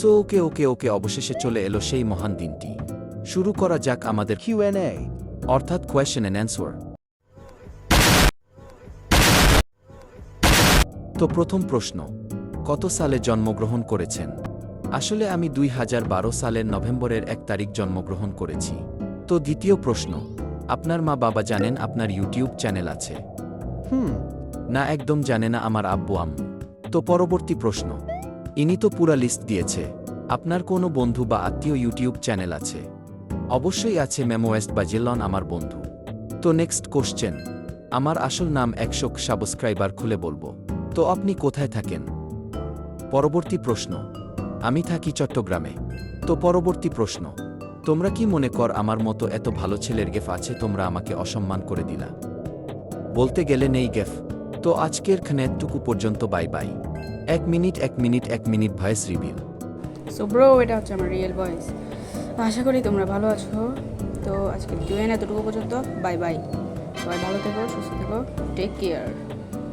So okay ওকে ওকে অবশেষে চলে এলো সেই মহান দিনটি। শুরু করা যাক আমাদের Q&A, অর্থাৎ কোয়েশ্চেন অ্যান্ড অ্যান্সার। তো প্রথম প্রশ্ন, কত সালে জন্মগ্রহণ করেছেন? আসলে আমি 2012 সালের নভেম্বরের 1 তারিখ জন্মগ্রহণ করেছি। তো দ্বিতীয় প্রশ্ন, আপনার মা বাবা জানেন আপনার ইউটিউব চ্যানেল আছে? না, একদম জানে না আমার আব্বু আম্মু। তো পরবর্তী প্রশ্ন, ইনি তো পুরা লিস্ট দিয়েছে, আপনার কোনো বন্ধু বা আত্মীয় ইউটিউব চ্যানেল আছে? অবশ্যই আছে, মেমো ওয়েস্ট বা জিলন আমার বন্ধু। তো নেক্সট কোশ্চেন, আমার আসল নাম 100 সাবস্ক্রাইবার খুলে বলবো। তো আপনি কোথায় থাকেন? পরবর্তী প্রশ্ন, আমি থাকি চট্টগ্রামে। তো পরবর্তী প্রশ্ন, তোমরা কি মনে কর আমার মতো এত ভালো ছেলের গেফ আছে, তোমরা আমাকে অসম্মান করে দিলা? বলতে গেলে নেই গেফ। তো আজকের খানেটুকু পর্যন্ত, bye bye. 1 minute voice reveal. So bro, এটা হচ্ছে আমার রিয়েল ভয়েস। আশা করি তোমরা ভালো আছো। তো আজকের Q&A এতটুকু পর্যন্ত, বাই বাই। সবাই ভালো থেকো, সুস্থ থেকো, টেক কেয়ার।